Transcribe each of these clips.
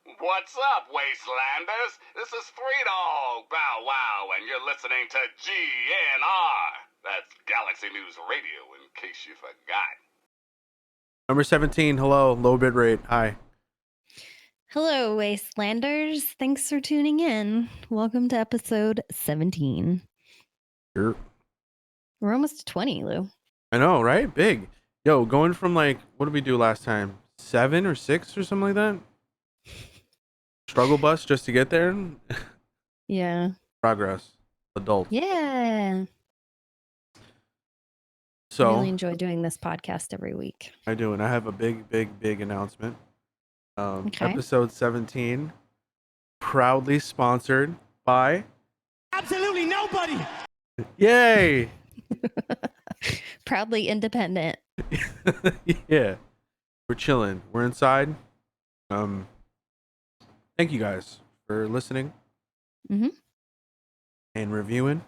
What's up, Wastelanders? This is Three Dog Bow Wow, and you're listening to GNR. That's Galaxy News Radio, in case you forgot. Number 17, hello, LowerBitrate. Hi. Hello, Wastelanders. Thanks for tuning in. Welcome to episode 17. Sure. We're almost to 20, Lou. I know, right? Big. Yo, going from like, what did we do last time? 7 or 6 or something like that? Struggle bus just to get there? Yeah. Progress. Adult. Yeah. So, I really enjoy doing this podcast every week. I do, and I have a big announcement. Okay. Episode 17, proudly sponsored by... Absolutely nobody. Yay! Proudly independent. Yeah. We're chilling. We're inside. Thank you guys for listening and reviewing.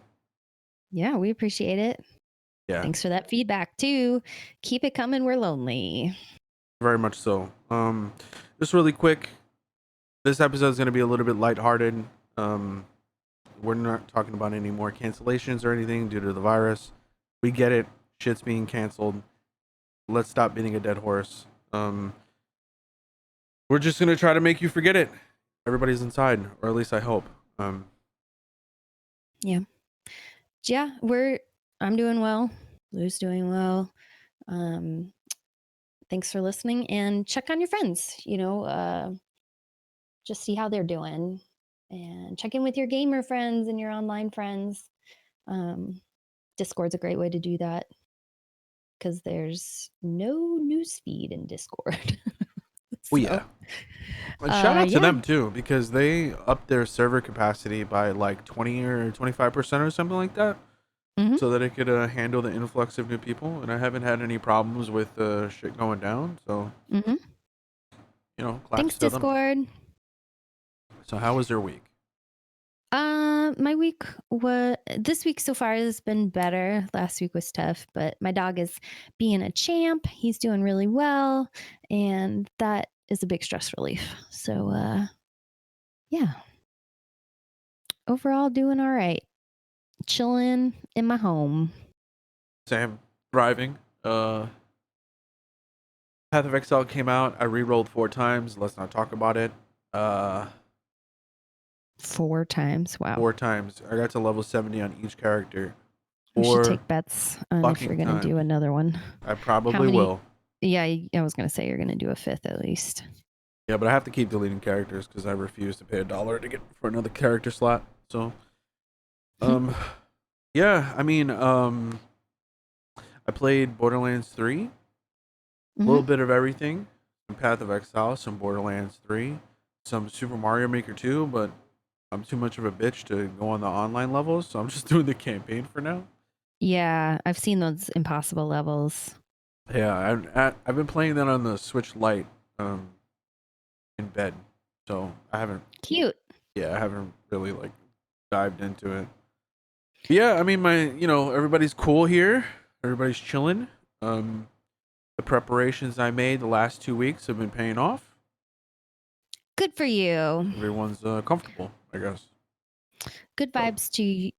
Yeah, we appreciate it. Yeah. Thanks for that feedback, too. Keep it coming. We're lonely. Very much so. Just really quick, this episode is going to be a little bit lighthearted. We're not talking about any more cancellations or anything due to the virus. We get it. Shit's being canceled. Let's stop beating a dead horse. We're just going to try to make you forget it. Everybody's inside, or at least I hope. Yeah, I'm doing well. Lou's doing well. Thanks for listening, and check on your friends, just see how they're doing and check in with your gamer friends and your online friends. Discord's a great way to do that because there's no newsfeed in Discord. Oh, yeah. And shout out to them too, because they upped their server capacity by like 20 or 25% or something like that. So that it could handle the influx of new people, and I haven't had any problems with shit going down. So, thanks, Discord. So, how was your week? My week this week so far has been better. Last week was tough, but my dog is being a champ. He's doing really well, and that is a big stress relief. So, yeah, overall doing all right. Chilling in my home. Same. Thriving. Path of Exile came out. I re-rolled 4 times. Let's not talk about it. 4 times. Wow. 4 times. I got to level 70 on each character. We should take bets on if you're going to do another one. I probably will. Yeah, I was going to say you're going to do a 5th at least. Yeah, but I have to keep deleting characters because I refuse to pay $1 to get for another character slot. So, yeah, I mean, I played Borderlands 3, a little bit of everything, some Path of Exile, some Borderlands 3, some Super Mario Maker 2, but I'm too much of a bitch to go on the online levels, so I'm just doing the campaign for now. Yeah, I've seen those impossible levels. Yeah, I've been playing that on the Switch Lite in bed, so I haven't... Cute. Yeah, I haven't really, dived into it. But yeah, I mean, everybody's cool here. Everybody's chilling. The preparations I made the last 2 weeks have been paying off. Good for you. Everyone's comfortable, I guess. Good vibes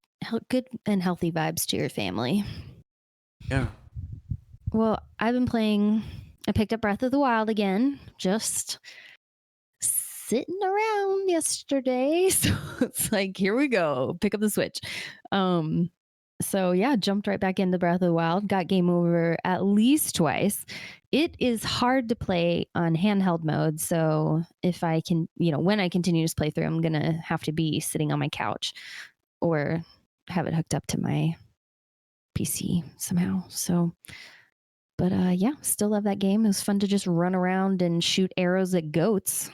good and healthy vibes to your family. Yeah. Well, I picked up Breath of the Wild again, just sitting around yesterday. So it's like, here we go, pick up the Switch. So yeah, jumped right back into Breath of the Wild, got game over at least twice. It is hard to play on handheld mode. So if I can, when I continue to play through, I'm going to have to be sitting on my couch or have it hooked up to my PC somehow. So, but yeah, still love that game. It was fun to just run around and shoot arrows at goats.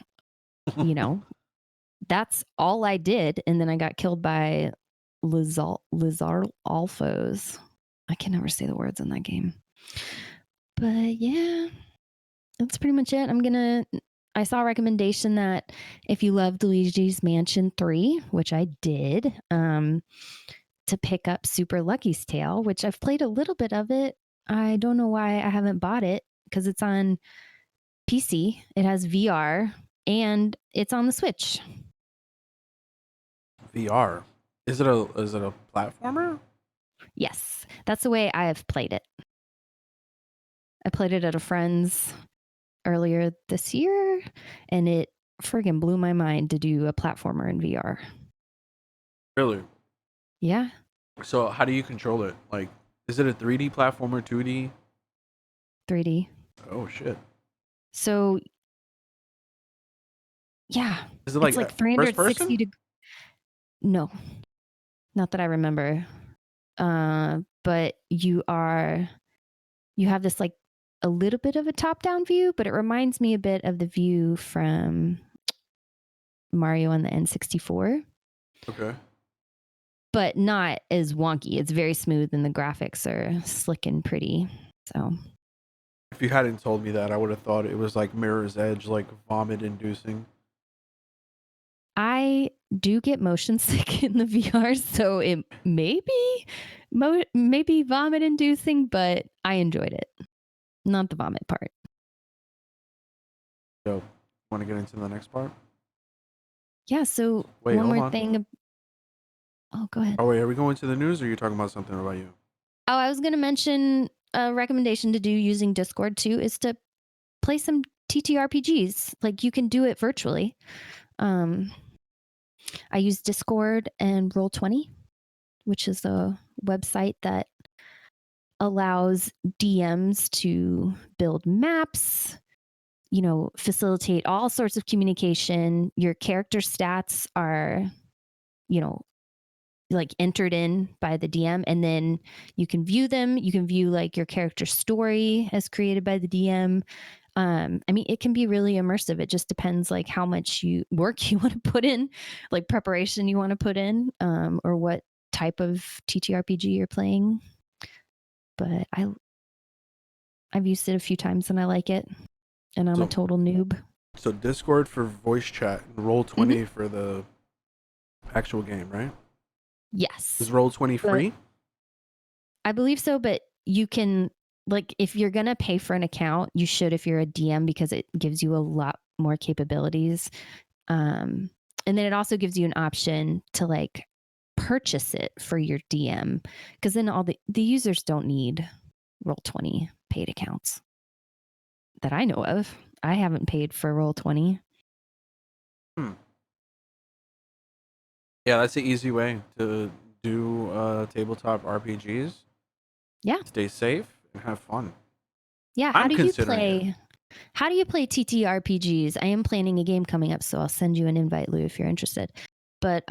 That's all I did. And then I got killed by Lizard Alphos. I can never say the words in that game. But yeah, that's pretty much it. I saw a recommendation that if you loved Luigi's Mansion 3, which I did, to pick up Super Lucky's Tale, which I've played a little bit of it. I don't know why I haven't bought it because it's on PC. It has VR. and it's on the Switch. VR. Is it a platformer? Yes, that's the way I have played it. I played it at a friend's earlier this year, and it friggin' blew my mind to do a platformer in VR. Really? Yeah. So how do you control it? Like, is it a 3D platformer, 2D? 3D. Oh shit. So yeah, Is it it's like like first 360 person? No, not that I remember. But you have this like a little bit of a top-down view, but it reminds me a bit of the view from Mario on the N64. Okay. But not as wonky. It's very smooth and the graphics are slick and pretty. So If you hadn't told me that, I would have thought it was like Mirror's Edge, like vomit inducing. I do get motion sick in the VR, so it may be maybe vomit inducing, but I enjoyed it. Not the vomit part. So, want to get into the next part? Yeah, so Wait, one hold more on. thing. Oh, go ahead. Oh wait, are we going to the news, or are you talking about something about you? Oh, I was going to mention a recommendation to do using Discord too is to play some TTRPGs. Like you can do it virtually. I use Discord and Roll20, which is a website that allows DMs to build maps, facilitate all sorts of communication. Your character stats are, like entered in by the DM, and then you can view them. You can view like your character story as created by the DM. It can be really immersive. It just depends like how much work you want to put in, like preparation you want to put in, or what type of TTRPG you're playing. But I've used it a few times and I like it. And I'm a total noob. So Discord for voice chat and Roll20 for the actual game, right? Yes. Is Roll20 free? I believe so, but you can, like, if you're going to pay for an account, you should if you're a DM, because it gives you a lot more capabilities. And then it also gives you an option to like purchase it for your DM, because then all the users don't need Roll20 paid accounts that I know of. I haven't paid for Roll20. Yeah, that's the easy way to do tabletop RPGs. Yeah. Stay safe and have fun. Yeah. How do you play TTRPGs? I am planning a game coming up, so I'll send you an invite, Lou, if you're interested. But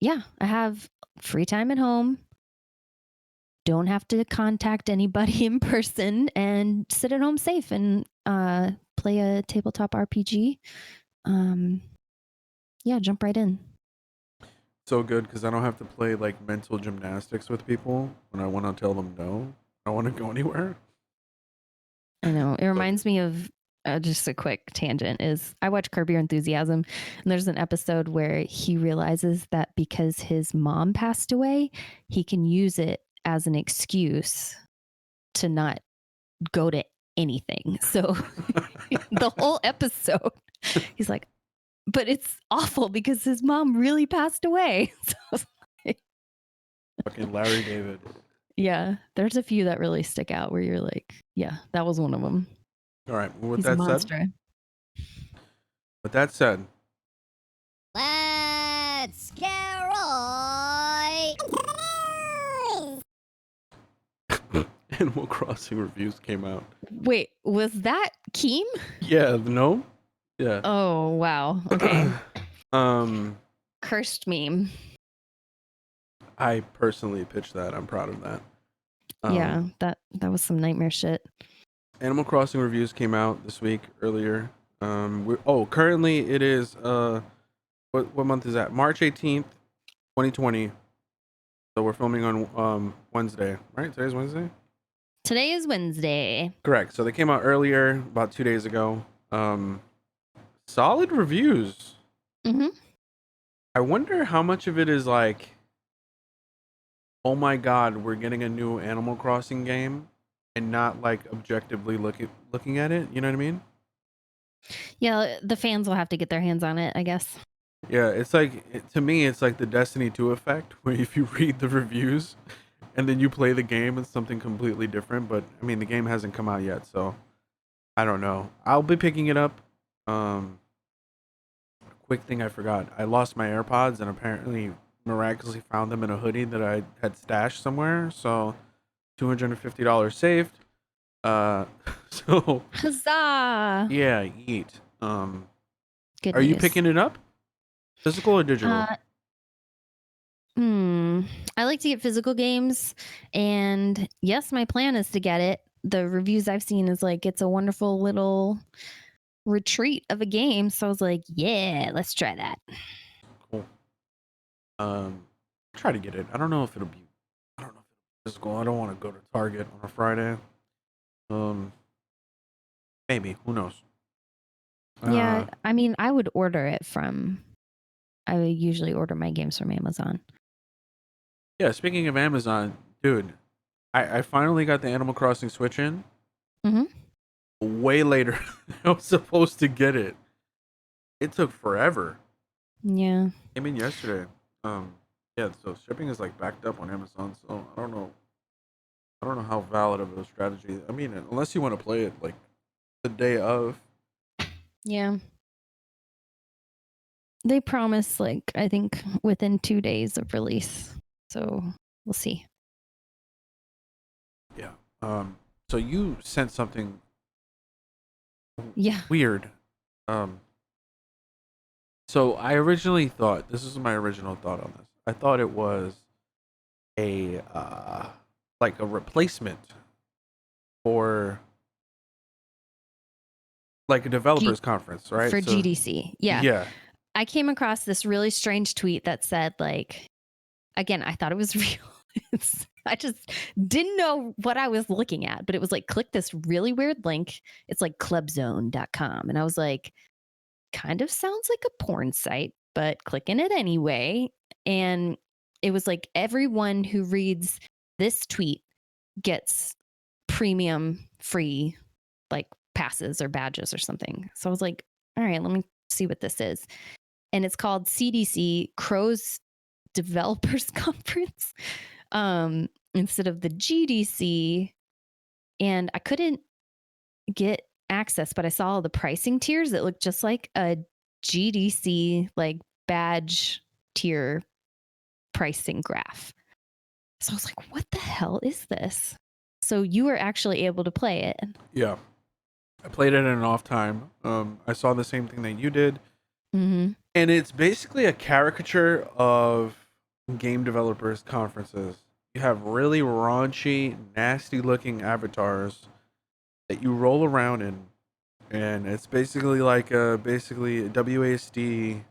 yeah, I have free time at home. Don't have to contact anybody in person and sit at home safe and play a tabletop RPG. Yeah, jump right in. So good, because I don't have to play like mental gymnastics with people when I want to tell them no. I don't want to go anywhere. I know. It reminds me of just a quick tangent is I watch Curb Your Enthusiasm, and there's an episode where he realizes that because his mom passed away, he can use it as an excuse to not go to anything. So the whole episode, he's like, but it's awful because his mom really passed away. So Fucking Larry David. yeah, there's a few that really stick out where you're like, yeah, that was one of them. All right. Well, with He's a that monster. said, let's carol. Animal Crossing reviews came out. Wait, was that Keem? Yeah. No. Yeah. Oh wow. Okay. Um. Cursed meme. I personally pitched that. I'm proud of that. Yeah, that was some nightmare shit. Animal Crossing reviews came out this week earlier. Currently it is what month is that? March 18th, 2020. So we're filming on Wednesday, right? Today's Wednesday? Today is Wednesday. Correct. So they came out earlier, about 2 days ago. Solid reviews. Mm-hmm. I wonder how much of it is like, oh my god, we're getting a new Animal Crossing game, and not like objectively looking at it. You know what I mean? Yeah, the fans will have to get their hands on it, I guess. Yeah, it's like to me, it's like the Destiny 2 effect, where if you read the reviews and then you play the game, it's something completely different. But I mean, the game hasn't come out yet, so I don't know. I'll be picking it up. Quick thing I forgot: I lost my AirPods, and apparently miraculously found them in a hoodie that I had stashed somewhere. So $250 saved. So Huzzah! yeah, eat. Good Are you news. picking it up? Physical or digital? I like to get physical games, and yes, my plan is to get it. The reviews I've seen is like it's a wonderful little retreat of a game. So I was like, yeah, let's try that. Cool. Try to get it. I don't know if it'll be. I don't know if it'll be physical. I don't want to go to Target on a Friday. Maybe. Who knows? Yeah, I mean, I would order it from. I would usually order my games from Amazon. Yeah. Speaking of Amazon, dude, I finally got the Animal Crossing Switch in. Mm-hmm. Way later than I was supposed to get it. It took forever. Yeah. Came in yesterday. Yeah. So shipping is like backed up on Amazon. So I don't know. I don't know how valid of a strategy. I mean, unless you want to play it like the day of. Yeah. They promise, like, I think within 2 days of release. So we'll see. Yeah. So you sent something Yeah. weird. So I originally thought, this is my original thought on this. I thought it was a like a replacement for like a developers conference, right? For So- GDC. Yeah. Yeah. I came across this really strange tweet that said, like, again, I thought it was real. I just didn't know what I was looking at, but it was like, click this really weird link. It's like clubzone.com. And I was like, kind of sounds like a porn site, but clicking it anyway. And it was like, everyone who reads this tweet gets premium free, like passes or badges or something. So I was like, all right, let me see what this is. And it's called CDC, Crow's Developers Conference, instead of the GDC. And I couldn't get access, but I saw all the pricing tiers that looked just like a GDC like badge tier pricing graph. So I was like, what the hell is this? So you were actually able to play it. Yeah. I played it in an off time. I saw the same thing that you did. Mm-hmm. And it's basically a caricature of game developers conferences. You have really raunchy, nasty looking avatars that you roll around in. And it's basically like a WASD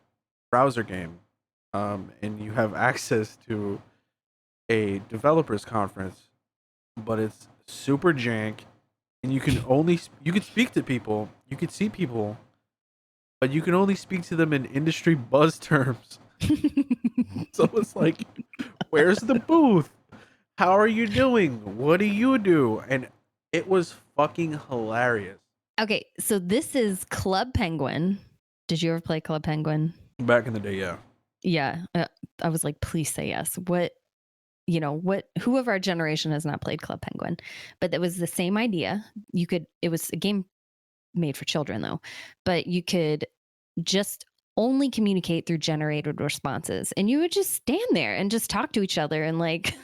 browser game. And you have access to a developers conference, but it's super jank. And you can speak to people, you can see people, but you can only speak to them in industry buzz terms. So it's like, where's the booth? How are you doing? What do you do? And it was fucking hilarious. Okay, so this is Club Penguin. Did you ever play Club Penguin? Back in the day, yeah. Yeah. I was like, please say yes. Who of our generation has not played Club Penguin? But that was the same idea. It was a game made for children though, but you could just only communicate through generated responses, and you would just stand there and just talk to each other and like,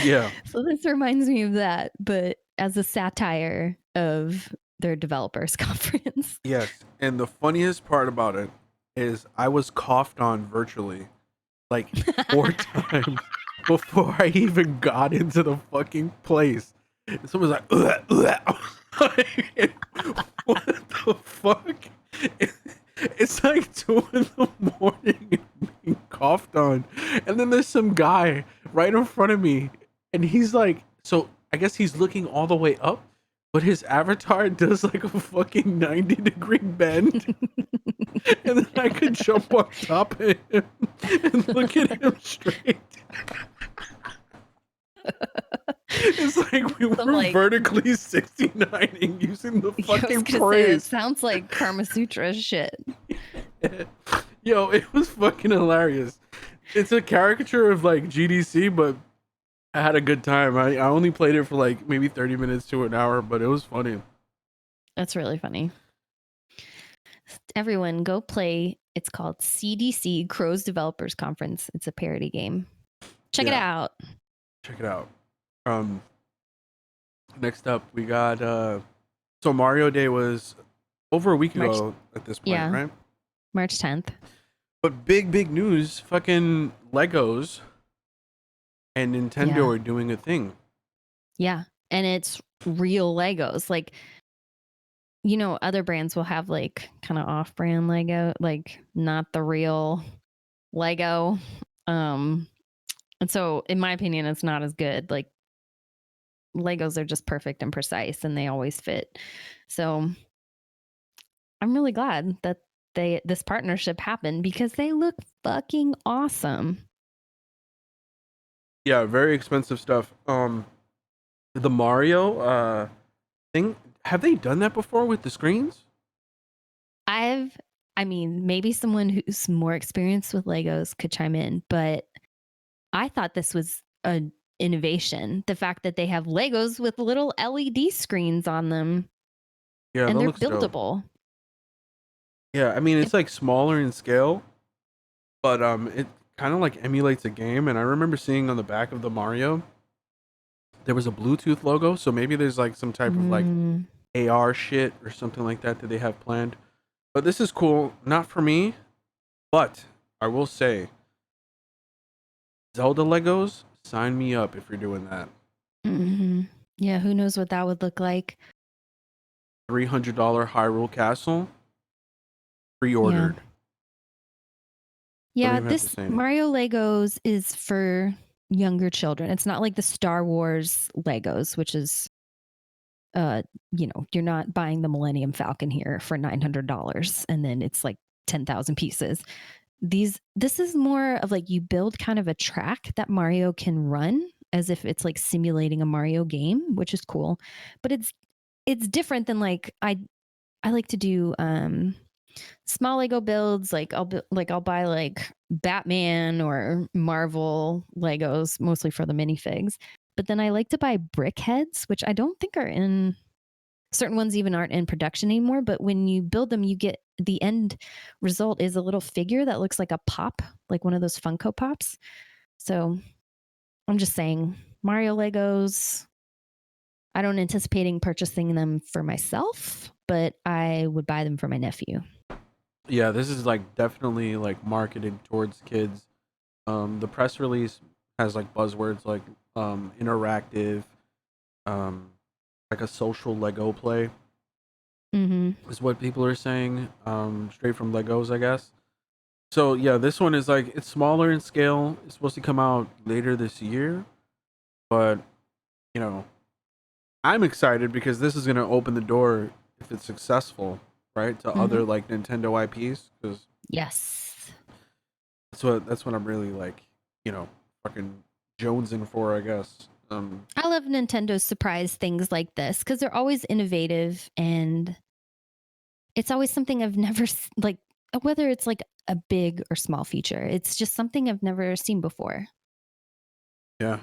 Yeah. So this reminds me of that, but as a satire of their developers conference. Yes. And the funniest part about it is I was coughed on virtually like 4 times before I even got into the fucking place. Someone's like, ugh, ugh. What the fuck? It's like 2 in the morning and being coughed on. And then there's some guy right in front of me. And he's like, so I guess he's looking all the way up, but his avatar does like a fucking 90-degree bend. And then I could jump on top of him and look at him straight. It's like we were like, vertically 69ing using the I was fucking gonna say, it praise. sounds like Karma Sutra shit. Yo, it was fucking hilarious. It's a caricature of like GDC, but I had a good time. I only played it for like maybe 30 minutes to an hour, but it was funny. That's really funny. Everyone, go play. It's called CDC Crows Developers Conference. It's a parody game. Check it out. Check it out. Next up, we got so Mario Day was over a week ago at this point, right? March 10th. But big news, fucking Legos and Nintendo are doing a thing. Yeah, and it's real Legos. Like, you know, other brands will have like kind of off-brand Lego, like not the real Lego. And so in my opinion, it's not as good. Like Legos are just perfect and precise and they always fit. So I'm really glad that this partnership happened because they look fucking awesome. Yeah, very expensive stuff. The Mario thing, have they done that before with the screens? I mean, maybe someone who's more experienced with Legos could chime in, but I thought this was an innovation. The fact that they have Legos with little LED screens on them. Yeah, and that they're looks dope. buildable. Yeah, I mean it's like smaller in scale, but it kind of like emulates a game. And I remember seeing on the back of the Mario, there was a Bluetooth logo, so maybe there's like some type of like AR shit or something like that they have planned. But this is cool, not for me, but I will say, Zelda Legos, sign me up if you're doing that. Mm-hmm. Yeah, who knows what that would look like? $300 Hyrule Castle, pre-ordered. Yeah, this Mario Legos is for younger children. It's not like the Star Wars Legos, which is, you know, you're not buying the Millennium Falcon here for $900 and then it's like 10,000 pieces. This is more of like you build kind of a track that Mario can run as if it's like simulating a Mario game, which is cool. But it's different than like I like to do small Lego builds. Like I'll buy like Batman or Marvel Legos mostly for the minifigs. But then I like to buy brick heads, which I don't think are in certain ones even aren't in production anymore. But when you build them, you get the end result is a little figure that looks like a pop, like one of those Funko Pops. So I'm just saying, Mario Legos, I don't anticipating purchasing them for myself, but I would buy them for my nephew. Yeah, this is like definitely like marketed towards kids. The press release has like buzzwords like interactive, like a social Lego play. Is what people are saying. Straight from Legos, I guess. So yeah, this one is like it's smaller in scale. It's supposed to come out later this year, but you know, I'm excited because this is gonna open the door if it's successful, right, to other like Nintendo IPs. Because yes, that's what I'm really like, you know, fucking jonesing for, I guess. I love Nintendo's surprise things like this because they're always innovative and it's always something I've never like. Whether it's like a big or small feature, it's just something I've never seen before. Yeah.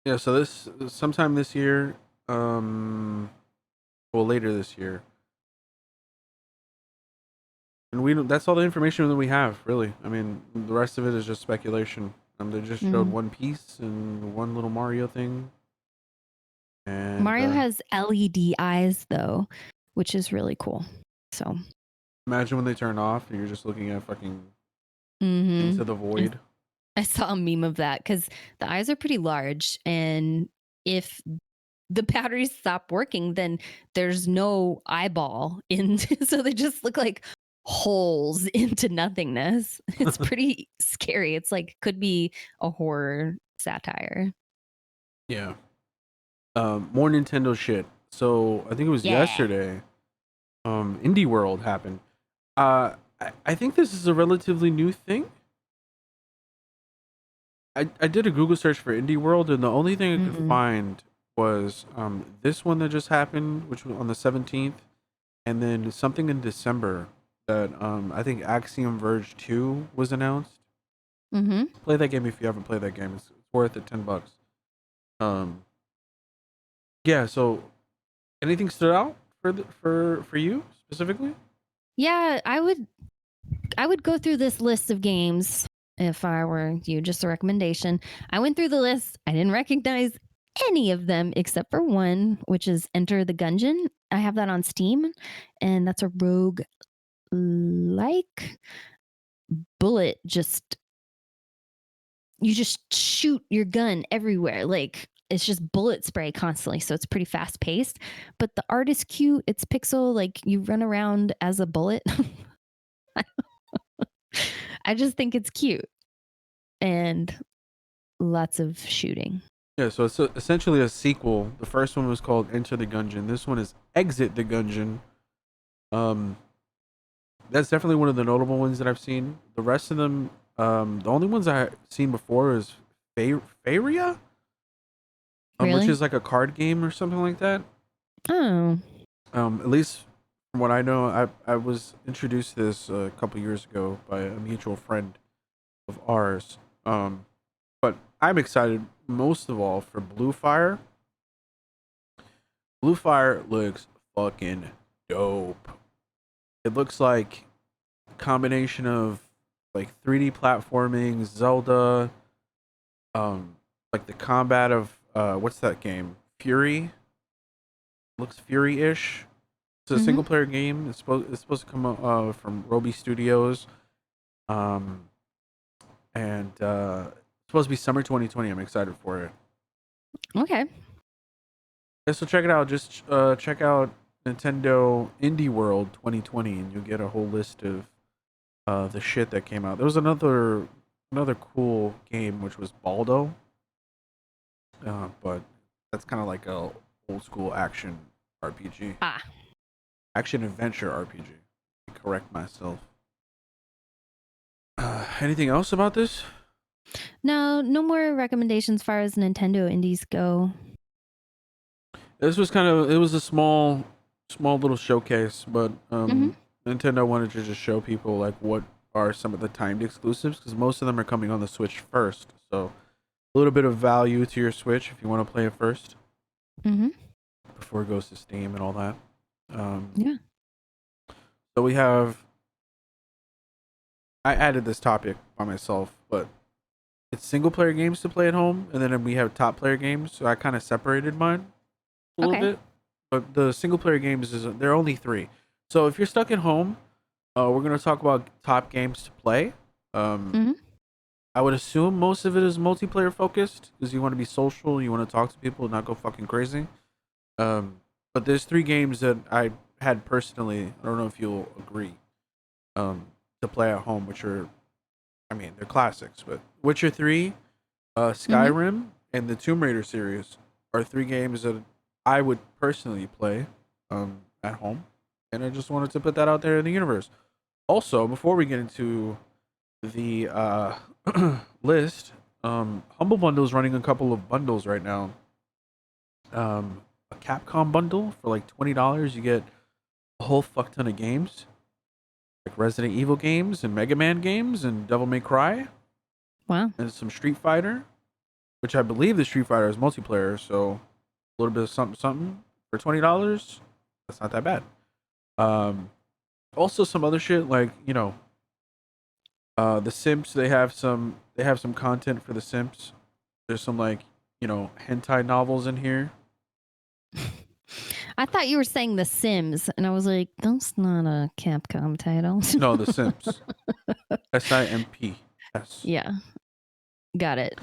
Yeah. So this sometime this year, well, later this year, and we don't, that's all the information that we have, really. I mean, the rest of it is just speculation. They just showed one piece and one little Mario thing. And Mario has LED eyes though, which is really cool. So imagine when they turn off and you're just looking at fucking into the void. I saw a meme of that because the eyes are pretty large, and if the batteries stop working, then there's no eyeball in, so they just look like holes into nothingness. It's pretty scary. It's like could be a horror satire. Yeah. More Nintendo shit. So I think it was yesterday. Indie World happened. I think this is a relatively new thing. I did a Google search for Indie World, and the only thing I could find was this one that just happened, which was on the 17th, and then something in December that I think Axiom Verge 2 was announced. Mm-hmm. Play that game if you haven't played that game. It's worth it, $10. Yeah. So, anything stood out for you specifically? Yeah, I would go through this list of games if I were you. Just a recommendation. I went through the list. I didn't recognize any of them except for one, which is Enter the Gungeon. I have that on Steam, and that's a rogue like bullet. You just shoot your gun everywhere. Like it's just bullet spray constantly. So it's pretty fast paced. But the art is cute. It's pixel. Like you run around as a bullet. I just think it's cute. And lots of shooting. Yeah, so it's essentially a sequel. The first one was called Enter the Gungeon. This one is Exit the Gungeon. That's definitely one of the notable ones that I've seen. The rest of them, the only ones I've seen before is Faria, Really? which is like a card game or something like that. Oh. At least from what I know, I was introduced to this a couple years ago by a mutual friend of ours. But I'm excited most of all for Blue Fire. Blue Fire looks fucking dope. It looks like a combination of like 3D platforming, Zelda, like the combat of what's that game? Fury. Looks Fury-ish. It's a single player game. It's supposed to come from Roby Studios. And it's supposed to be summer 2020. I'm excited for it. Okay. Yeah, so check it out. Just check out Nintendo Indie World 2020, and you'll get a whole list of the shit that came out. There was another cool game which was Baldo, but that's kind of like a old school action RPG. Action adventure RPG. Correct myself. Anything else about this? No more recommendations as far as Nintendo indies go. This was it was a small little showcase, but Nintendo wanted to just show people like what are some of the timed exclusives, because most of them are coming on the Switch first. So a little bit of value to your Switch if you want to play it first, before it goes to Steam and all that. Yeah. So we have. I added this topic by myself, but it's single player games to play at home, and then we have top player games. So I kind of separated mine a little bit. But the single player games there are only 3. So if you're stuck at home, we're gonna talk about top games to play. I would assume most of it is multiplayer focused because you want to be social, you want to talk to people, and not go fucking crazy. But there's 3 games that I had personally. I don't know if you'll agree. To play at home, which are, I mean, they're classics, but Witcher 3, Skyrim, and the Tomb Raider series are 3 games that I would personally play at home, and I just wanted to put that out there in the universe. Also, before we get into the list, Humble Bundle is running a couple of bundles right now. A Capcom bundle for like $20, you get a whole fuck ton of games. Like Resident Evil games and Mega Man games and Devil May Cry. Wow. And some Street Fighter, which I believe the Street Fighter is multiplayer, so a little bit of something for $20. That's not that bad. Also some other shit like, the Simps, they have some content for the Simps. There's some like, hentai novels in here. I thought you were saying The Sims, and I was like, that's not a Capcom title. No, the Simps. SIMPS. Yeah. Got it.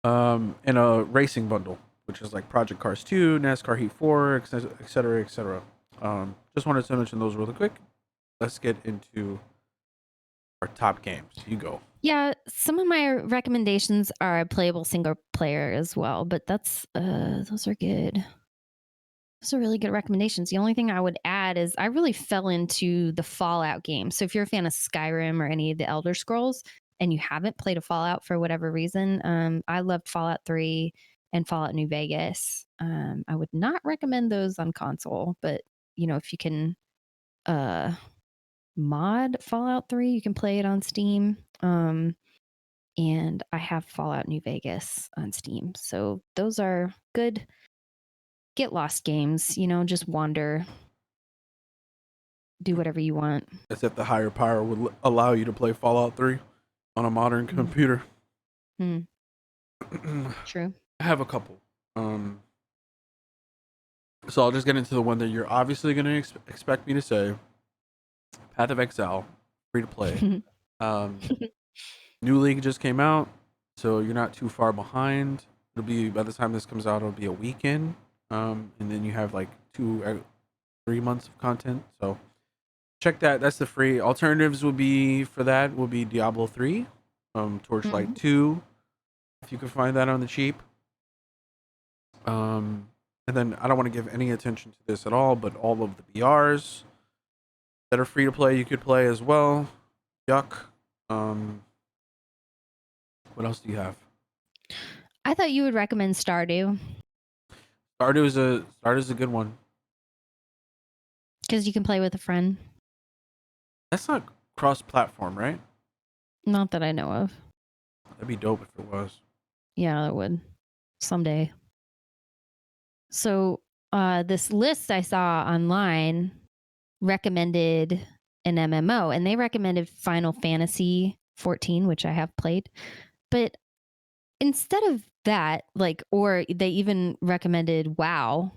And a racing bundle, which is like Project Cars 2, NASCAR Heat 4, etc., etc. Just wanted to mention those really quick. Let's get into our top games. You go. Yeah, some of my recommendations are playable single player as well, but those are good. Those are really good recommendations. The only thing I would add is I really fell into the Fallout game. So if you're a fan of Skyrim or any of the Elder Scrolls and you haven't played a Fallout for whatever reason, I loved Fallout 3 and Fallout New Vegas. I would not recommend those on console, but if you can mod Fallout 3, you can play it on Steam. And I have Fallout New Vegas on Steam. So those are good get lost games, just wander, do whatever you want. As if the higher power would allow you to play Fallout 3 on a modern computer. True. I have a couple. So I'll just get into the one that you're obviously going to expect me to say. Path of Exile, free to play. New League just came out, so you're not too far behind. It'll be, by the time this comes out, it'll be a weekend. And then you have like 3 months of content. So check that. That's the free. Alternatives would be Diablo 3, Torchlight 2, if you can find that on the cheap. And then I don't want to give any attention to this at all, but all of the BRs that are free to play, you could play as well. Yuck. What else do you have? I thought you would recommend Stardew. Stardew is a good one. Because you can play with a friend. That's not cross-platform, right? Not that I know of. That'd be dope if it was. Yeah, it would. Someday. So this list I saw online recommended an MMO, and they recommended Final Fantasy 14, which I have played. But instead of that, or they even recommended WoW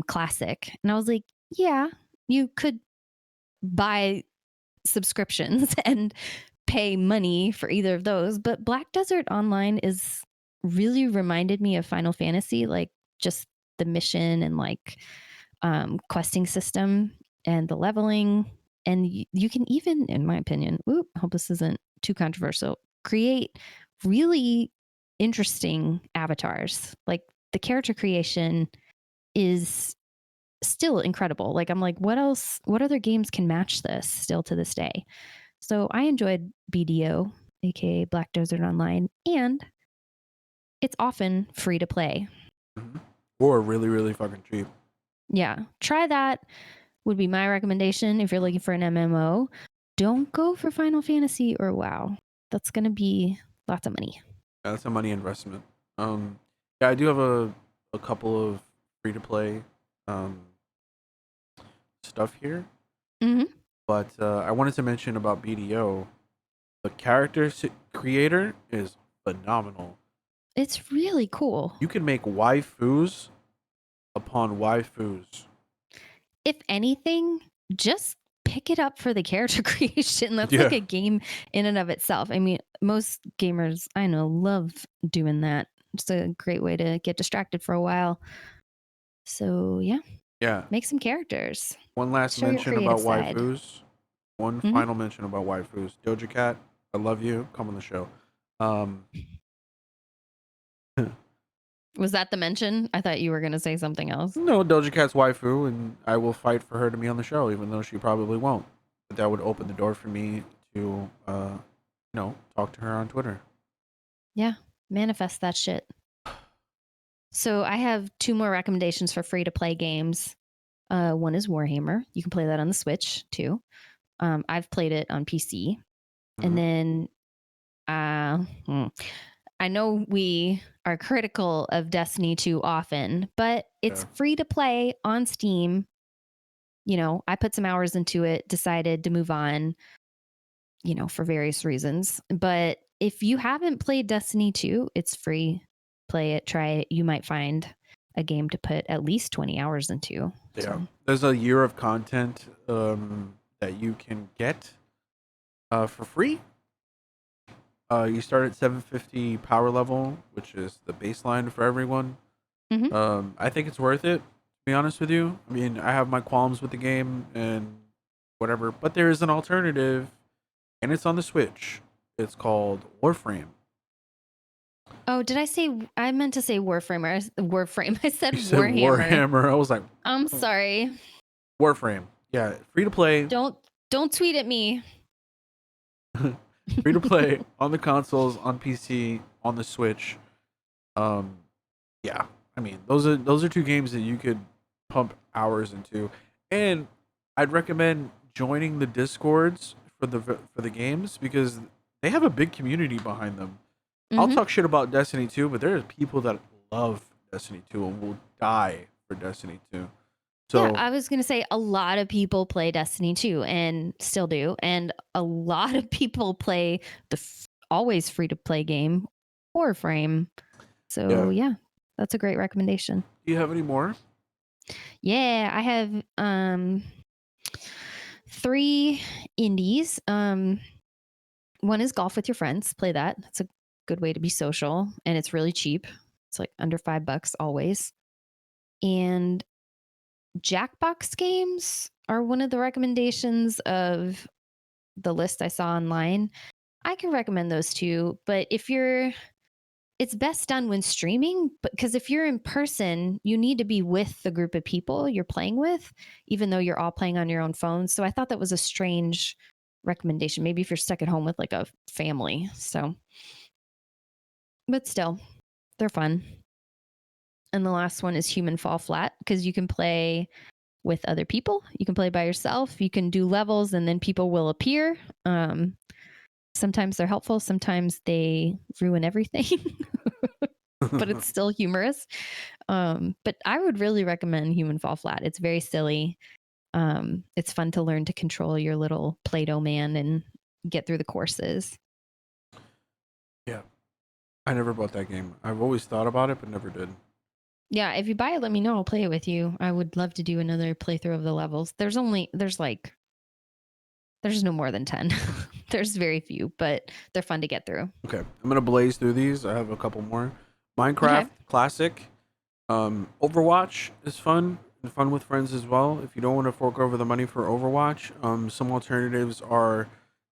Classic. And I was like, yeah, you could buy subscriptions and pay money for either of those. But Black Desert Online is really reminded me of Final Fantasy, just the mission and questing system and the leveling. And you can even, in my opinion, hope this isn't too controversial, create really interesting avatars. The character creation is still incredible. I'm like, what other games can match this still to this day? So I enjoyed BDO, aka Black Desert Online, and it's often free to play. Or really, really fucking cheap. Yeah. Try that would be my recommendation if you're looking for an MMO. Don't go for Final Fantasy or WoW. That's going to be lots of money. Yeah, that's a money investment. Yeah, I do have a couple of free to play stuff here. But I wanted to mention about BDO. The character creator is phenomenal. It's really cool. You can make waifus upon waifus. If anything, just pick it up for the character creation. That's like a game in and of itself. I mean, most gamers I know love doing that. It's a great way to get distracted for a while. So yeah, make some characters. One last mention about waifus. One final mention about waifus. Doja Cat, I love you. Come on the show. Was that the mention? I thought you were going to say something else. No, Doja Cat's waifu, and I will fight for her to be on the show, even though she probably won't. But that would open the door for me to, talk to her on Twitter. Yeah, manifest that shit. So I have 2 more recommendations for free-to-play games. One is Warhammer. You can play that on the Switch, too. I've played it on PC. And then I know we are critical of Destiny 2 often, but it's free to play on Steam. I put some hours into it, decided to move on, for various reasons. But if you haven't played Destiny 2, it's free. Play it, try it. You might find a game to put at least 20 hours into. Yeah. So. There's a year of content that you can get for free. You start at 750 power level, which is the baseline for everyone. I think it's worth it, to be honest with you. I mean, I have my qualms with the game and whatever, but there is an alternative, and it's on the Switch. It's called Warframe. Oh, did I say? I meant to say Warframe. Warframe. I said You said Warhammer. Warhammer. I was like, I'm sorry. Warframe. Yeah, free to play. Don't tweet at me. Free to play on the consoles, on PC, on the Switch. Yeah, I mean those are two games that you could pump hours into, and I'd recommend joining the Discords for the games because they have a big community behind them. I'll Hmm. talk shit about Destiny 2, but there's people that love Destiny 2 and will die for Destiny 2. Yeah, So I was going to say a lot of people play Destiny 2 and still do. And a lot of people play the always free to play game, Warframe. So, yeah, that's a great recommendation. Do you have any more? Yeah, I have 3 indies. One is golf with your friends. Play that. That's a good way to be social, and it's really cheap. It's like under $5 always. And Jackbox games are one of the recommendations of the list I saw online. I can recommend those too, but it's best done when streaming, because if you're in person, you need to be with the group of people you're playing with, even though you're all playing on your own phones. So I thought that was a strange recommendation. Maybe if you're stuck at home with like a family. So, but still, they're fun. And the last one is Human Fall Flat, because you can play with other people. You can play by yourself. You can do levels and then people will appear. Sometimes they're helpful. Sometimes they ruin everything, but it's still humorous. But I would really recommend Human Fall Flat. It's very silly. It's fun to learn to control your little Play-Doh man and get through the courses. Yeah, I never bought that game. I've always thought about it, but never did. Yeah, if you buy it, let me know. I'll play it with you. I would love to do another playthrough of the levels. There's no more than 10. There's very few, but they're fun to get through. Okay, I'm gonna blaze through these. I have a couple more. Minecraft Classic. Overwatch is fun and fun with friends as well. If you don't want to fork over the money for Overwatch, some alternatives are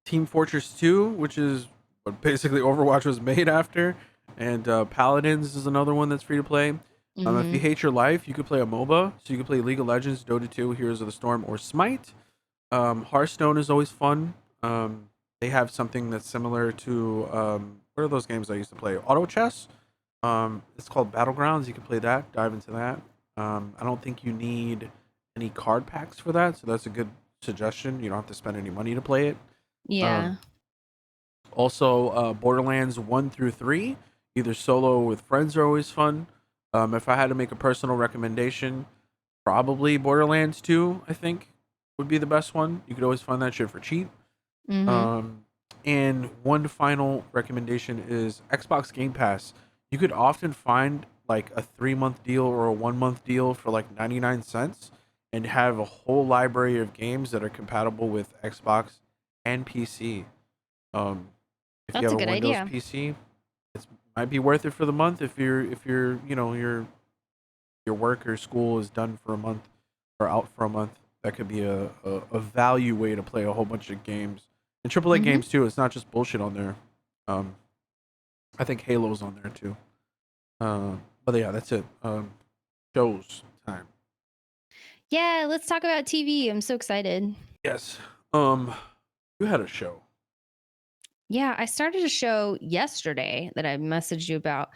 Team Fortress 2, which is what basically Overwatch was made after, and Paladins is another one that's free to play. If you hate your life, you could play a MOBA. So you could play League of Legends, Dota 2, Heroes of the Storm, or Smite. Hearthstone is always fun. They have something that's similar to what are those games I used to play? Auto chess. It's called Battlegrounds. You can play that. Dive into that. I don't think you need any card packs for that, so that's a good suggestion. You don't have to spend any money to play it. Yeah. Also, Borderlands 1 through 3, either solo or with friends, are always fun. If I had to make a personal recommendation, probably Borderlands 2, I think, would be the best one. You could always find that shit for cheap. And one final recommendation is Xbox Game Pass. You could often find like a 3-month deal or a 1-month deal for like 99 cents and have a whole library of games that are compatible with Xbox and PC. If That's you a have good a Windows idea. PC, it might be worth it for the month if you're your work or school is done for a month or out for a month. That could be a value way to play a whole bunch of games. And AAA games too. It's not just bullshit on there. I think Halo's on there too. But yeah, that's it. Shows time. Yeah, let's talk about TV. I'm so excited. Yes. You had a show. Yeah, I started a show yesterday that I messaged you about,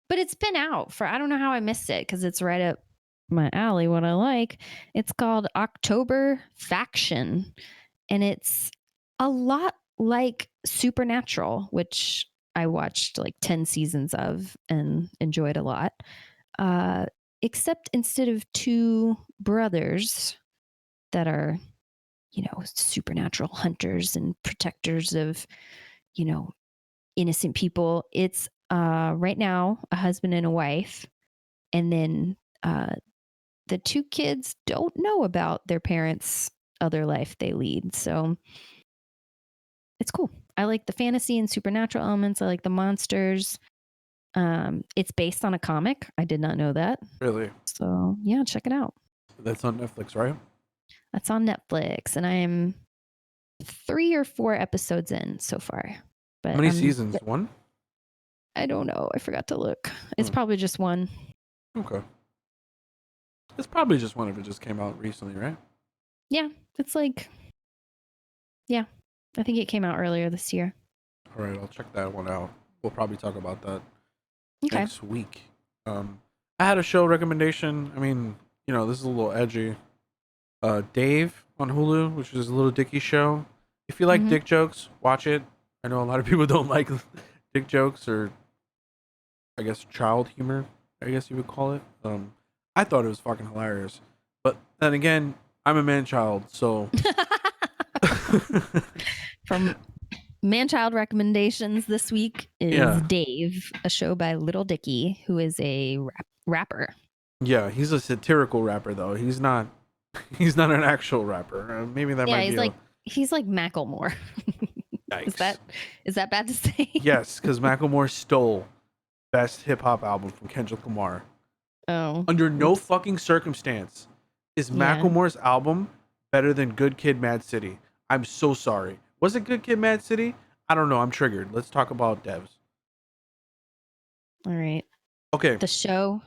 but it's been out for, I don't know how I missed it because it's right up my alley, what I like. It's called October Faction, and it's a lot like Supernatural, which I watched like 10 seasons of and enjoyed a lot. Except instead of 2 brothers that are, supernatural hunters and protectors of, innocent people, it's right now a husband and a wife, and then the 2 kids don't know about their parents' other life they lead. So it's cool. I like the fantasy and supernatural elements. I like the monsters. It's based on a comic. I did not know that. Really? So yeah, check it out. That's on Netflix, right? That's on Netflix, and I am 3 or 4 episodes in so far. But How many seasons? 1? I don't know. I forgot to look. It's probably just 1. Okay. It's probably just 1 if it just came out recently, right? Yeah, it's like, yeah, I think it came out earlier this year. All right, I'll check that one out. We'll probably talk about that Okay. next week. I had a show recommendation. I mean, this is a little edgy. Dave on Hulu, which is a Little Dicky show. If you like Mhm. dick jokes, watch it. I know a lot of people don't like dick jokes, or I guess child humor, I guess you would call it. I thought it was fucking hilarious. But then again, I'm a man child, so From man-child recommendations this week is Yeah. Dave, a show by Little Dicky, who is a rapper. yeah, he's a satirical rapper though. He's not an actual rapper. Maybe that Yeah, might be he's like Macklemore. yikes. Is that bad to say? Yes, because Macklemore stole best hip hop album from Kendrick Lamar. Oh. Under no fucking circumstance is Yeah. Macklemore's album better than Good Kid, Mad City. I'm so sorry. Was it Good Kid, Mad City? I don't know. I'm triggered. Let's talk about devs. All right. Okay. The show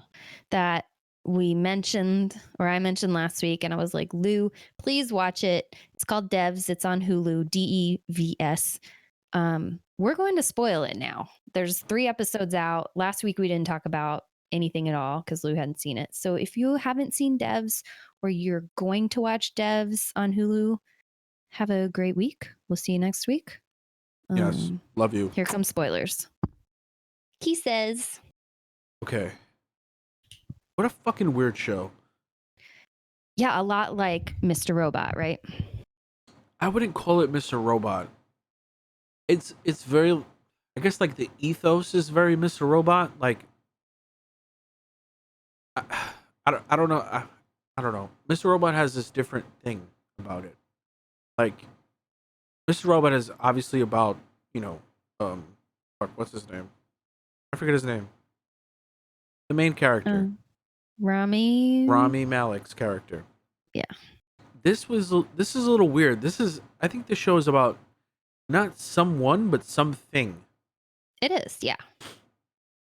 that we mentioned, or I mentioned last week, and I was like, Lou, please watch it. It's called Devs. It's on Hulu, DEVS. We're going to spoil it now. There's 3 episodes out. Last week we didn't talk about anything at all because Lou hadn't seen it. So if you haven't seen Devs, or you're going to watch Devs on Hulu, have a great week. We'll see you next week. Yes. Love you. Here come spoilers. He says, Okay. What a fucking weird show. yeah, a lot like Mr. Robot, right? I wouldn't call it Mr. Robot. It's very, I guess, like the ethos is very Mr. Robot. Like, I don't know. I don't know. Mr. Robot has this different thing about it. Like, Mr. Robot is obviously about, what's his name? I forget his name. The main character. Rami Malek's character. Yeah. This is a little weird. I think the show is about not someone, but something. It is, yeah.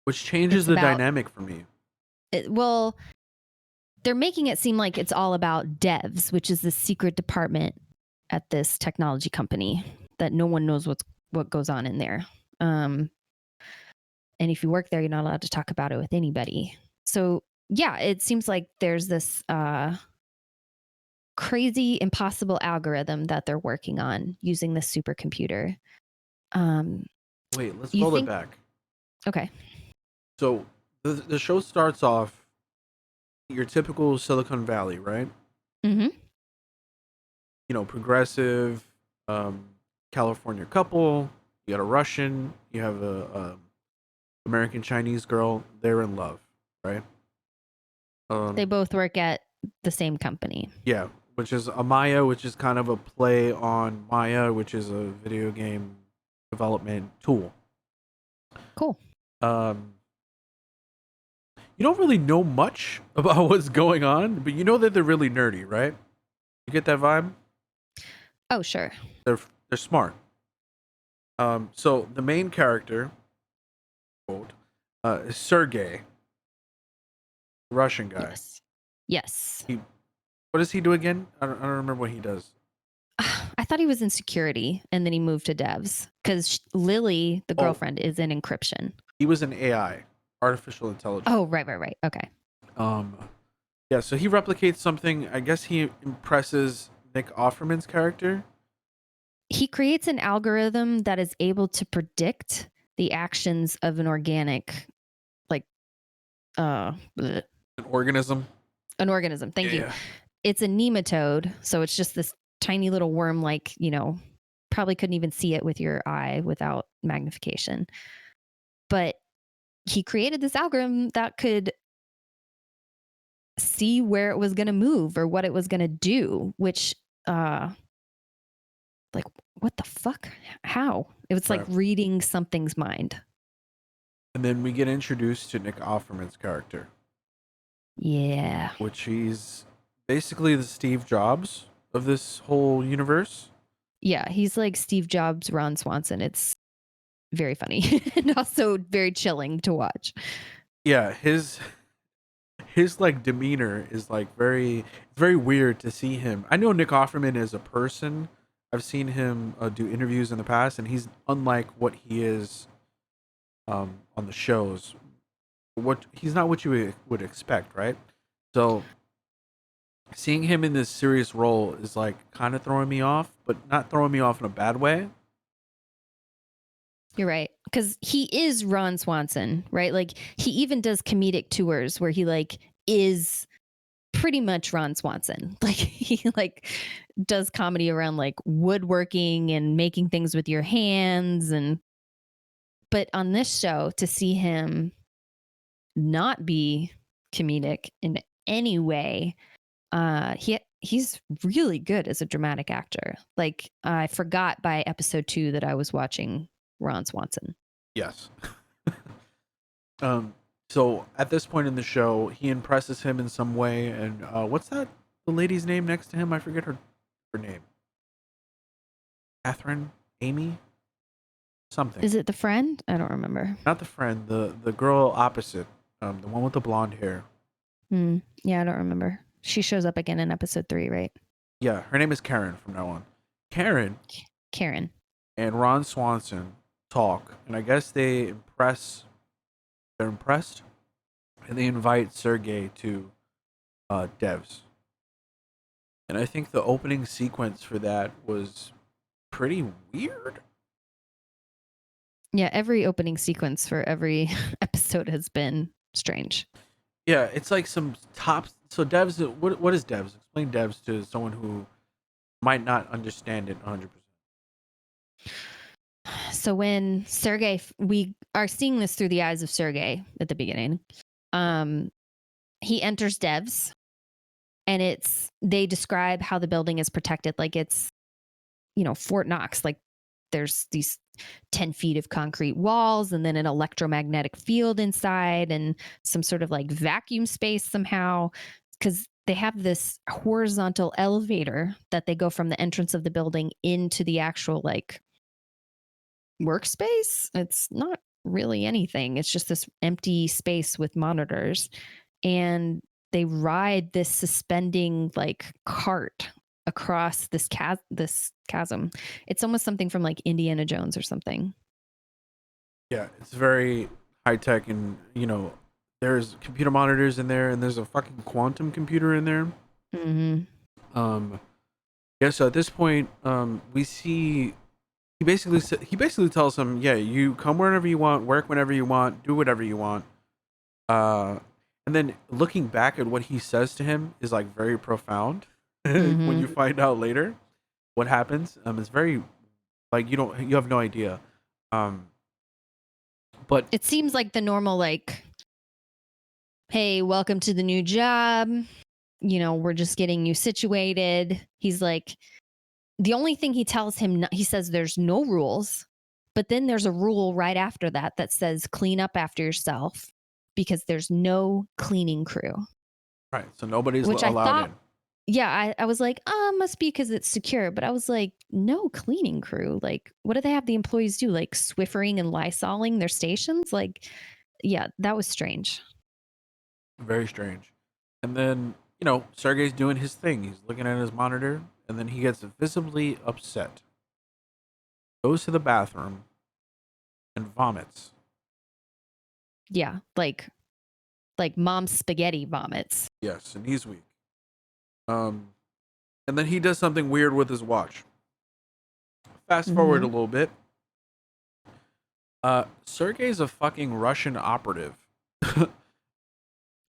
Which changes It's the about- dynamic for me. Well, they're making it seem like it's all about devs, which is the secret department at this technology company that no one knows what goes on in there. And if you work there, you're not allowed to talk about it with anybody. So yeah, it seems like there's this crazy, impossible algorithm that they're working on using this supercomputer. Wait, let's you roll think- it back. Okay. So the show starts off your typical Silicon Valley, right? Mm-hmm. Progressive, California couple. You got a Russian. You have a American Chinese girl. They're in love, right? They both work at the same company. Yeah, which is Amaya, which is kind of a play on Maya, which is a video game development tool. Cool. You don't really know much about what's going on, but you know that they're really nerdy, right? You get that vibe? Oh, sure. They're smart. So the main character, is Sergey, the Russian guy. Yes. What does he do again? I don't remember what he does. I thought he was in security and then he moved to devs because Lily, the girlfriend, is in encryption. He was an AI, artificial intelligence. Oh, right. Okay. Yeah, so he replicates something. I guess he impresses Nick Offerman's character. He creates an algorithm that is able to predict the actions of an organic, An organism. An organism. Thank you. It's a nematode. So it's just this tiny little worm, probably couldn't even see it with your eye without magnification. But he created this algorithm that could see where it was going to move or what it was going to do, which, what the fuck? How? It was like reading something's mind. And then we get introduced to Nick Offerman's character. Yeah. Which he's basically the Steve Jobs of this whole universe. Yeah, he's like Steve Jobs, Ron Swanson. It's very funny and also very chilling to watch. Yeah, his demeanor is very weird to see him. I know Nick Offerman as a person. I've seen him do interviews in the past, and he's unlike what he is on the shows. He's not what you would expect, right? So seeing him in this serious role is like kind of throwing me off, but not throwing me off in a bad way. You're right. Because he is Ron Swanson, right? Like he even does comedic tours where he like is pretty much Ron Swanson. Like he like does comedy around like woodworking and making things with your hands. But on this show, to see him not be comedic in any way, he's really good as a dramatic actor. Like I forgot by episode 2 that I was watching Ron Swanson. Yes. So at this point in the show, he impresses him in some way, and what's the lady's name next to him? I forget her name. Catherine, Amy, something. Is it the friend? I don't remember. Not the friend, the girl opposite, the one with the blonde hair. Yeah, I don't remember. She shows up again in episode 3, right? Yeah, her name is Karen from now on. Karen and Ron Swanson talk, and I guess they're impressed, and they invite Sergey to Devs. And I think the opening sequence for that was pretty weird. Yeah, every opening sequence for every episode has been strange. Yeah, it's like some top. So Devs, what is Devs? Explain Devs to someone who might not understand it 100%. So when Sergey, we are seeing this through the eyes of Sergey at the beginning. He enters Devs, and they describe how the building is protected like it's, Fort Knox. Like there's these 10 feet of concrete walls and then an electromagnetic field inside and some sort of like vacuum space somehow, because they have this horizontal elevator that they go from the entrance of the building into the actual like workspace. It's not really anything. It's just this empty space with monitors, and they ride this suspending like cart across this chasm. It's almost something from like Indiana Jones or something. Yeah, it's very high tech, and there's computer monitors in there, and there's a fucking quantum computer in there. Mm-hmm. Yeah. So at this point, we see he basically tells him, yeah, you come whenever you want, work whenever you want, do whatever you want. And then looking back at what he says to him is like very profound. Mm-hmm. When you find out later what happens, it's very like you have no idea. But it seems like the normal like, hey, welcome to the new job. We're just getting you situated. He's like, the only thing he tells him, he says there's no rules, but then there's a rule right after that says clean up after yourself because there's no cleaning crew. Right. So nobody's Which allowed I thought, in. Yeah, I was like, must be because it's secure. But I was like, no cleaning crew. Like, what do they have the employees do? Like Swiffering and Lysoling their stations? Like, yeah, that was strange. Very strange. And then, Sergey's doing his thing. He's looking at his monitor, and then he gets visibly upset. Goes to the bathroom and vomits. Yeah, like mom's spaghetti vomits. Yes, and he's weak. And then he does something weird with his watch. Fast forward a little bit. Sergey's a fucking Russian operative.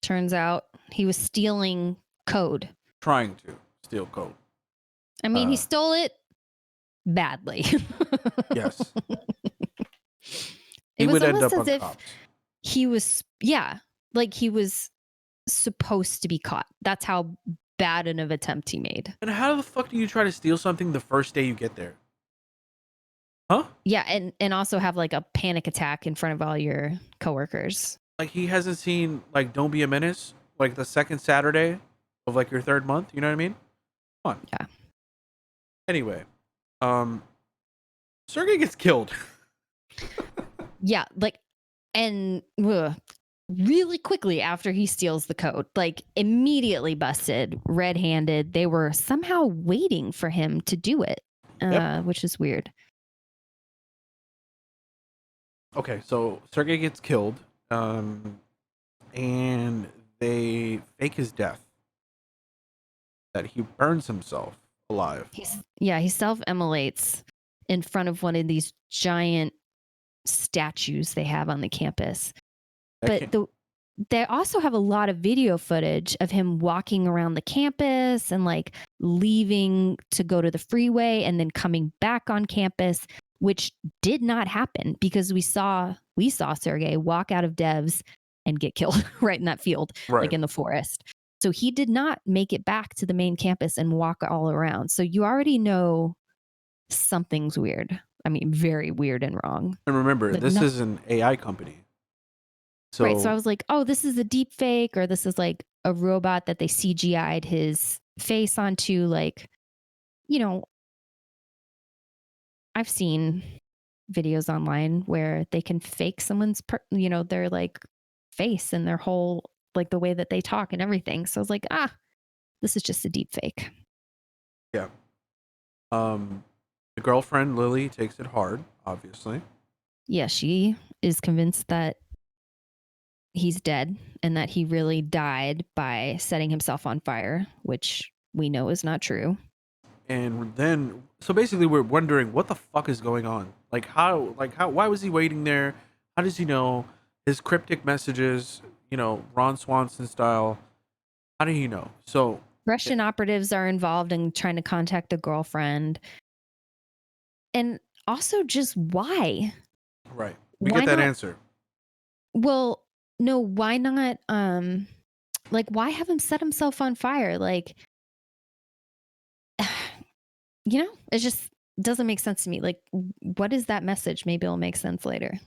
Turns out he was stealing code. Trying to steal code. I mean, he stole it badly. Yes. It was would end almost up as on if cops. he was, like he was supposed to be caught. That's how bad of an attempt he made. And how the fuck do you try to steal something the first day you get there? Huh? Yeah, and also have like a panic attack in front of all your coworkers. Like he hasn't seen like Don't Be a Menace, like the second Saturday of like your third month, you know what I mean? Come on. Yeah. Anyway, Sergey gets killed. Yeah, like, and really quickly after he steals the code, like immediately busted red-handed. They were somehow waiting for him to do it. which is weird. Okay, so Sergey gets killed, and they fake his death. That he burns himself alive. He self-immolates in front of one of these giant statues they have on the campus. They also have a lot of video footage of him walking around the campus and like leaving to go to the freeway and then coming back on campus, which did not happen because we saw Sergey walk out of devs and get killed right in that field, like in the forest. So he did not make it back to the main campus and walk all around. So you already know something's weird. I mean, very weird and wrong. And remember, this is an AI company. So, right. So I was like, oh, this is a deep fake, or this is like a robot that they CGI'd his face onto. Like, you know, I've seen videos online where they can fake someone's, their like face and their whole, like the way that they talk and everything. So I was like, this is just a deep fake. Yeah. The girlfriend, Lily, takes it hard, obviously. Yeah, she is convinced that he's dead and that he really died by setting himself on fire, which we know is not true. And then, so basically we're wondering what the fuck is going on? Why was he waiting there? How does he know? His cryptic messages, Ron Swanson style. How do you know? So Russian operatives are involved in trying to contact a girlfriend. And also just why? Right. We get that answer. Well, no, why not? Why have him set himself on fire? Like, it just doesn't make sense to me. Like, what is that message? Maybe it'll make sense later.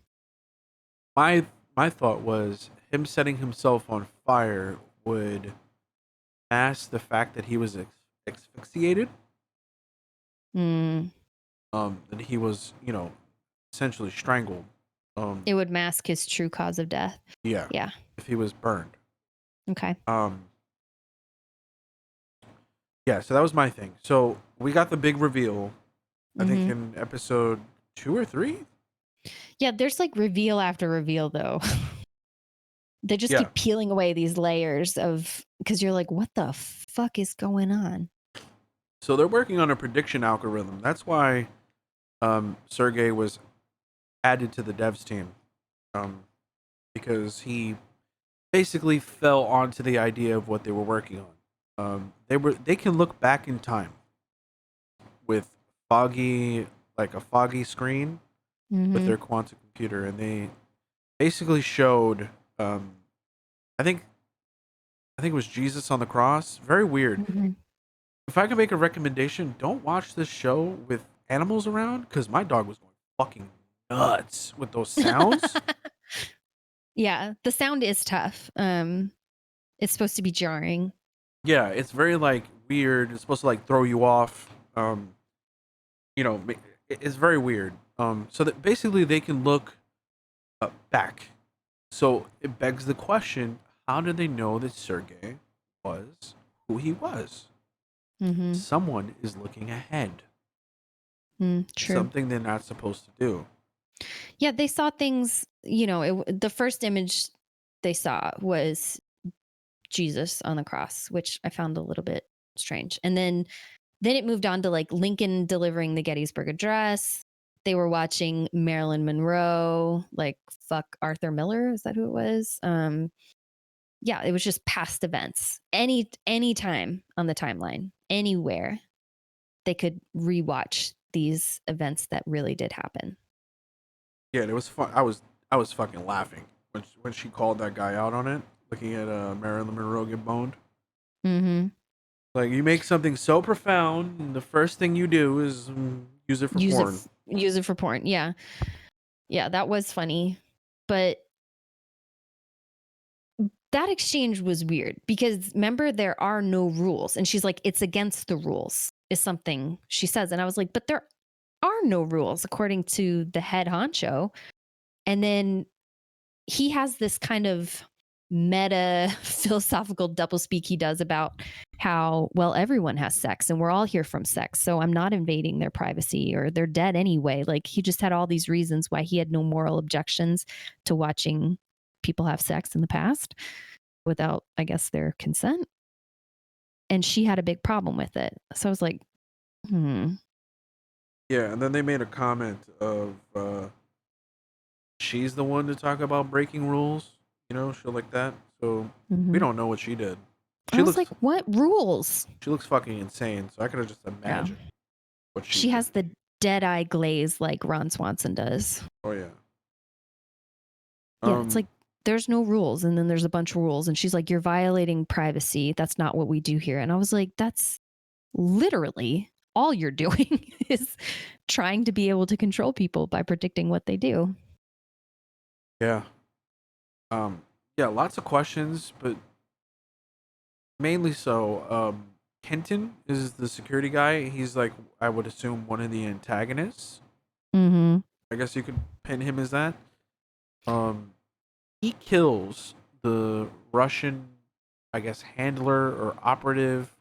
My thought was him setting himself on fire would mask the fact that he was asphyxiated. That he was, essentially strangled. It would mask his true cause of death. Yeah. Yeah. If he was burned. Okay. Yeah, so that was my thing. So we got the big reveal, I think in episode 2 or 3. Yeah, there's like reveal after reveal though. They just keep peeling away these layers because you're like, what the fuck is going on? So they're working on a prediction algorithm. That's why Sergey was added to the devs team, because he basically fell onto the idea of what they were working on. They can look back in time with a foggy screen with their quantum computer, and they basically showed I think it was Jesus on the cross. Very weird. If I can make a recommendation, don't watch this show with animals around, because my dog was going fucking nuts with those sounds. Yeah, the sound is tough. It's supposed to be jarring. Yeah, it's very weird. It's supposed to throw you off. It's very weird. So that basically they can look back. So it begs the question: how did they know that Sergey was who he was? Someone is looking ahead. True. Something they're not supposed to do. Yeah, they saw things. The first image they saw was Jesus on the cross, which I found a little bit strange. And then it moved on to Lincoln delivering the Gettysburg Address. They were watching Marilyn Monroe, fuck Arthur Miller. Is that who it was? Yeah, it was just past events. Any time on the timeline, anywhere, they could rewatch these events that really did happen. Yeah, it was fun. I was fucking laughing when she called that guy out on it, looking at Marilyn Monroe get boned. You make something so profound, and the first thing you do is use it for porn. Use it for porn. Yeah. Yeah, that was funny. But that exchange was weird because remember, there are no rules. And she's like, it's against the rules is something she says. And I was like, but there are no rules according to the head honcho. And then he has this kind of meta philosophical doublespeak he does about how, well, everyone has sex and we're all here from sex. So I'm not invading their privacy, or they're dead anyway. Like, he just had all these reasons why he had no moral objections to watching people have sex in the past without, I guess, their consent. And she had a big problem with it. So I was like, Yeah, and then they made a comment of she's the one to talk about breaking rules, shit like that. So we don't know what she did. I was like, what rules? She looks fucking insane. So I could have just imagined what she has the dead eye glaze like Ron Swanson does. Oh yeah. Yeah, it's like there's no rules, and then there's a bunch of rules, and she's like, you're violating privacy. That's not what we do here. And I was like, that's literally all you're doing is trying to be able to control people by predicting what they do. Yeah. Yeah, lots of questions, but mainly so. Kenton is the security guy. He's like, I would assume, one of the antagonists. Mm-hmm. I guess you could pin him as that. He kills the Russian, I guess, handler or operative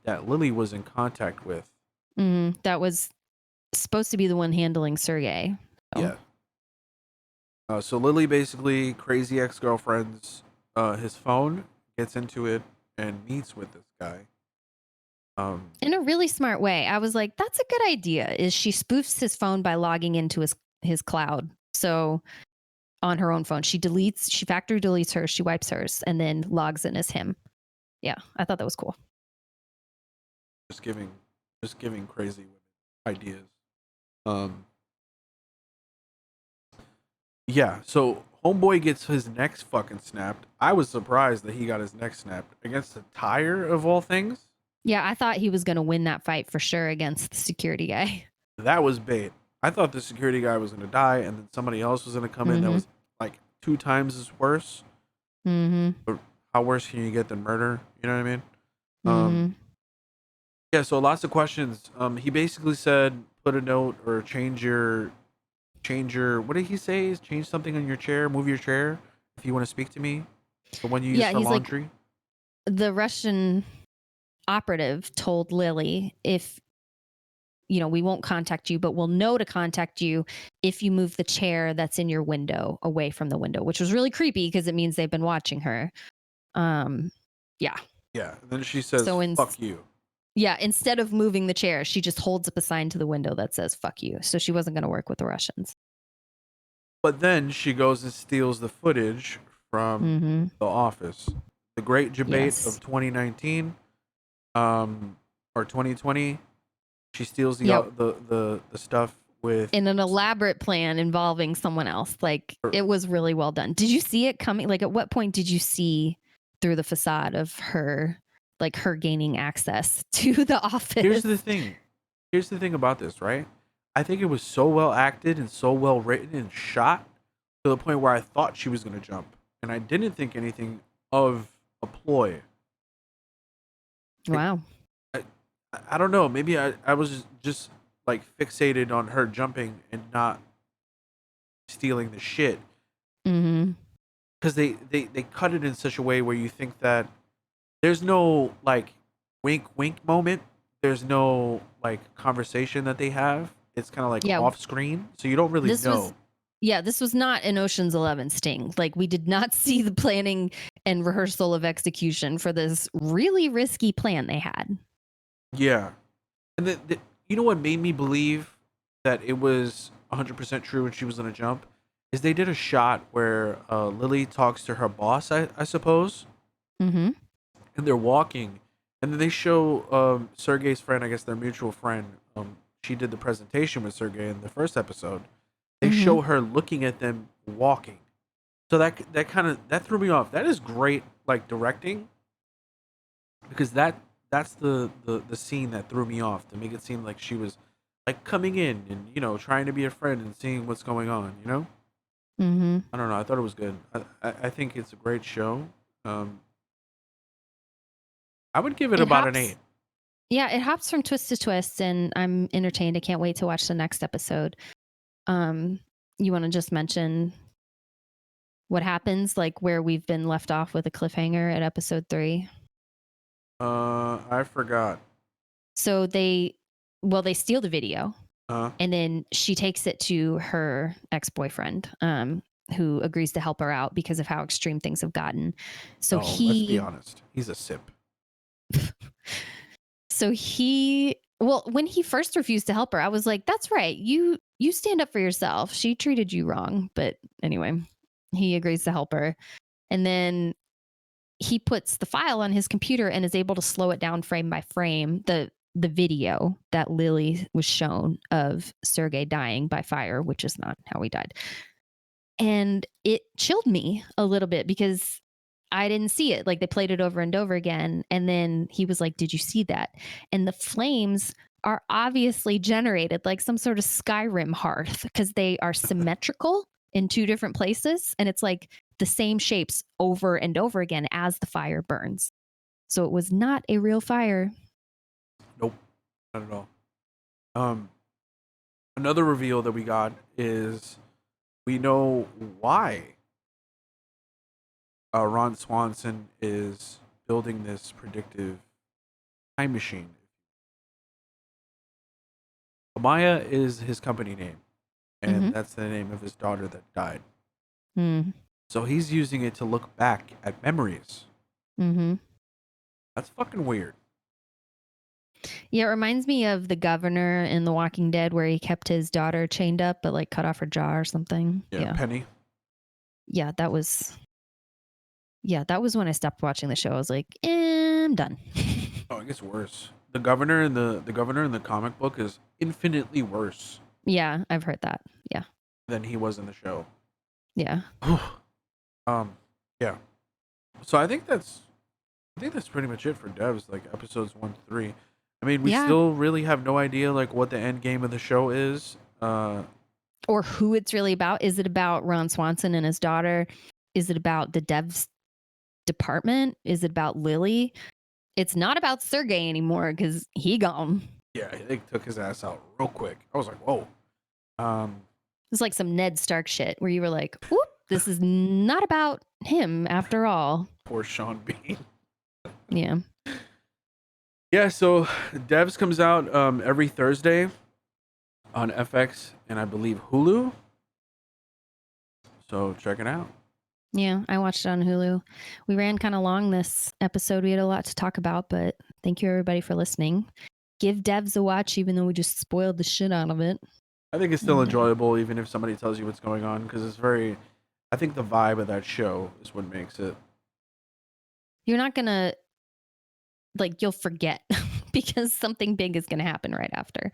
that Lily was in contact with. That was supposed to be the one handling Sergei. So. Yeah. So Lily basically, crazy ex-girlfriend's his phone, gets into it and meets with this guy. In a really smart way. I was like, that's a good idea. Is she spoofs his phone by logging into his cloud. So on her own phone, she factory deletes hers, she wipes hers, and then logs in as him. Yeah, I thought that was cool. Just giving crazy women ideas. Yeah, so homeboy gets his neck fucking snapped. I was surprised that he got his neck snapped against a tire of all things. Yeah, I thought he was going to win that fight for sure against the security guy. That was bait. I thought the security guy was going to die, and then somebody else was going to come in that was like 2 times as worse. But how worse can you get than murder? You know what I mean? Yeah, so lots of questions. He basically said, put a note or change your, what did he say? Change something on your chair, move your chair if you want to speak to me. The one you use for laundry. Like, the Russian operative told Lily, if we won't contact you, but we'll know to contact you if you move the chair that's in your window away from the window, which was really creepy because it means they've been watching her. Yeah. And then she says, fuck you. Yeah, instead of moving the chair, she just holds up a sign to the window that says fuck you. So she wasn't going to work with the Russians. But then she goes and steals the footage from The Office. The great debate of 2019 or 2020. She steals the stuff in an elaborate plan involving someone else. Like, it was really well done. Did you see it coming? Like, at what point did you see through the facade of her, like, her gaining access to the office? Here's the thing about this, right? I think it was so well acted and so well written and shot to the point where I thought she was going to jump, and I didn't think anything of a ploy. Wow. I don't know. Maybe I was just like fixated on her jumping and not stealing the shit. Because they cut it in such a way where you think that there's no like wink moment. There's no like conversation that they have. It's kind of like off screen, so you don't really know. This was not an Ocean's 11 sting. Like, we did not see the planning and rehearsal of execution for this really risky plan they had. Yeah. And you know what made me believe that it was 100% true when she was going to jump? Is they did a shot where Lily talks to her boss, I suppose. And they're walking. And then they show Sergei's friend, I guess their mutual friend. She did the presentation with Sergei in the first episode. They show her looking at them walking. So that threw me off. That is great, like, directing. Because that's the scene that threw me off, to make it seem like she was like coming in and trying to be a friend and seeing what's going on. I don't know. I thought it was good. I think it's a great show. I would give it about an 8. Yeah, it hops from twist to twist, and I'm entertained. I can't wait to watch the next episode. You want to just mention what happens, like where we've been left off with a cliffhanger at episode 3? I forgot. So they steal the video, Uh, and then she takes it to her ex-boyfriend, who agrees to help her out because of how extreme things have gotten. So let's be honest. He's a sip. When he first refused to help her, I was like, that's right. You stand up for yourself. She treated you wrong. But anyway, he agrees to help her. And then he puts the file on his computer and is able to slow it down frame by frame. The video that Lily was shown of Sergei dying by fire, which is not how he died. And it chilled me a little bit because I didn't see it. Like, they played it over and over again. And then he was like, did you see that? And the flames are obviously generated like some sort of Skyrim hearth because they are symmetrical in 2 different places. And it's like the same shapes over and over again as the fire burns. So it was not a real fire. Nope, not at all. Another reveal that we got is we know why Ron Swanson is building this predictive time machine. Amaya is his company name, and that's the name of his daughter that died. So he's using it to look back at memories. That's fucking weird. Yeah, it reminds me of the governor in The Walking Dead where he kept his daughter chained up but like cut off her jaw or something. Yeah. Penny. Yeah, that was when I stopped watching the show. I was like, I'm done. Oh, it gets worse. The governor in the comic book is infinitely worse. Yeah, I've heard that. Yeah. Than he was in the show. Yeah. Yeah. So I think that's pretty much it for devs, like episodes 1 to 3. I mean, we still really have no idea like what the end game of the show is. Or who it's really about. Is it about Ron Swanson and his daughter? Is it about the devs department? Is it about Lily? It's not about Sergei anymore because he gone. Yeah, they took his ass out real quick. I was like, whoa. It's like some Ned Stark shit where you were like, whoop, this is not about him after all. Poor Sean Bean. Yeah. Yeah, so Devs comes out every Thursday on FX and I believe Hulu. So check it out. Yeah, I watched it on Hulu. We ran kind of long this episode. We had a lot to talk about, but thank you everybody for listening. Give Devs a watch, even though we just spoiled the shit out of it. I think it's still enjoyable, even if somebody tells you what's going on, because it's very, I think the vibe of that show is what makes it. You're not going to, like, you'll forget because something big is going to happen right after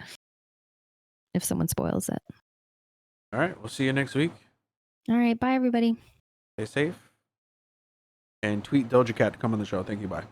if someone spoils it. All right, we'll see you next week. All right, bye everybody. Stay safe. And tweet Doja Cat to come on the show. Thank you, bye.